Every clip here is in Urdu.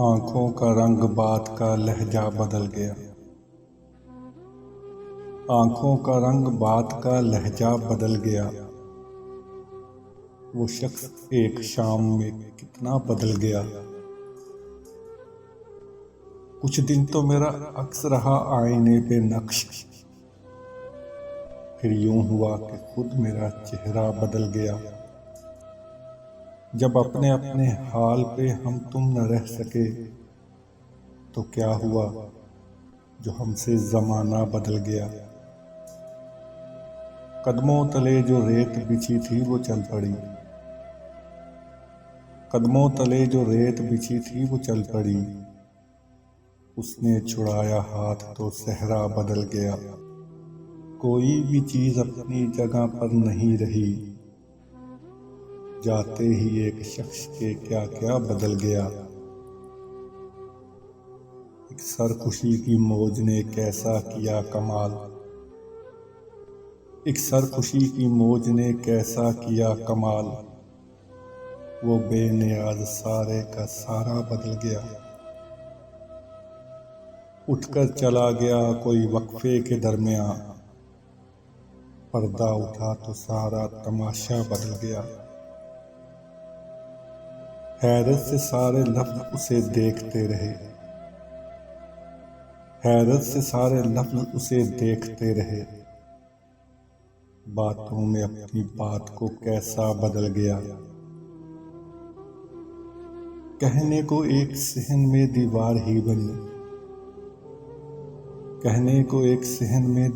آنکھوں کا رنگ بات کا لہجہ بدل گیا۔ آنکھوں کا رنگ بات کا لہجہ بدل گیا۔ وہ شخص ایک شام میں کتنا بدل گیا۔ کچھ دن تو میرا عکس رہا آئینے پہ نقش، پھر یوں ہوا کہ خود میرا چہرہ بدل گیا۔ جب اپنے اپنے حال پہ ہم تم نہ رہ سکے تو کیا ہوا جو ہم سے زمانہ بدل گیا۔ قدموں تلے جو ریت بچھی تھی وہ چل پڑی، قدموں تلے جو ریت بچھی تھی وہ چل پڑی، اس نے چھڑایا ہاتھ تو صحرا بدل گیا۔ کوئی بھی چیز اپنی جگہ پر نہیں رہی، جاتے ہی ایک شخص کے کیا کیا بدل گیا۔ ایک سرخوشی کی موج نے کیسا کیا کمال، ایک سرخوشی کی موج نے کیسا کیا کمال، وہ بے نیاز سارے کا سارا بدل گیا۔ اٹھ کر چلا گیا کوئی وقفے کے درمیان، پردہ اٹھا تو سارا تماشا بدل گیا۔ حیرت سے سارے لفظ اسے دیکھتے رہے، حیرت سے سارے لفظ اسے دیکھتے رہے، باتوں میں اپنی بات کو کیسا بدل گیا۔ کہنے کو ایک صحن میں دیوار ہی بنی، کہنے کو ایک صحن میں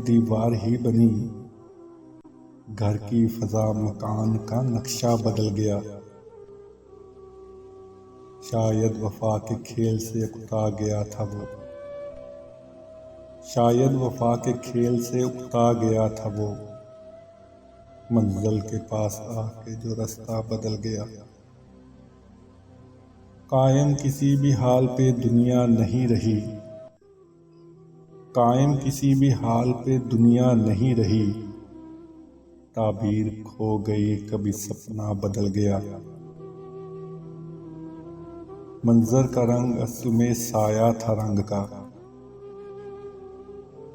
دیوار ہی بنی، گھر کی فضا مکان کا نقشہ بدل گیا۔ شاید وفا کے کھیل سے اکتا گیا تھا وہ، شاید وفا کے کھیل سے اکتا گیا تھا وہ، منزل کے پاس آ کے جو رستہ بدل گیا۔ قائم کسی بھی حال پہ دنیا نہیں رہی، قائم کسی بھی حال پہ دنیا نہیں رہی، تعبیر کھو گئی کبھی سپنا بدل گیا۔ منظر کا رنگ اصل میں سایہ تھا رنگ کا،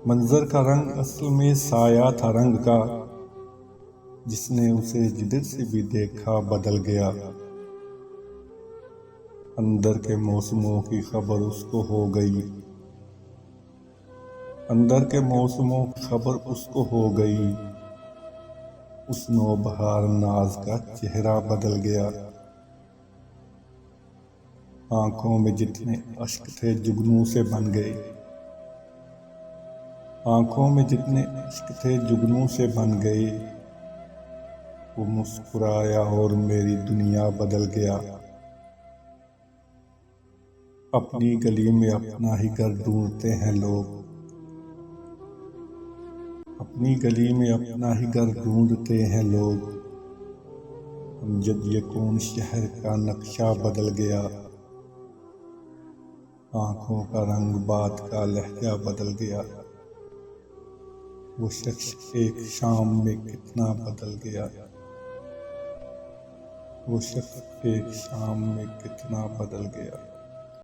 منظر کا رنگ اصل میں سایہ تھا رنگ کا، جس نے اسے جدھر سے بھی دیکھا بدل گیا۔ اندر کے موسموں کی خبر اس کو ہو گئی، اندر کے موسموں کی خبر اس کو ہو گئی، اس نوبہار ناز کا چہرہ بدل گیا۔ آنکھوں میں جتنے اشک تھے جگنوں سے بن گئے، آنکھوں میں جتنے اشک تھے جگنوں سے بن گئے، وہ مسکرایا اور میری دنیا بدل گیا۔ اپنی گلی میں اپنا ہی گھر ڈھونڈتے ہیں لوگ، اپنی گلی میں اپنا ہی گھر ڈھونڈتے ہیں لوگ، امجد یہ کون شہر کا نقشہ بدل گیا۔ آنکھوں کا رنگ بات کا لہجہ بدل گیا، وہ شخص ایک شام میں کتنا بدل گیا، وہ شخص ایک شام میں کتنا بدل گیا۔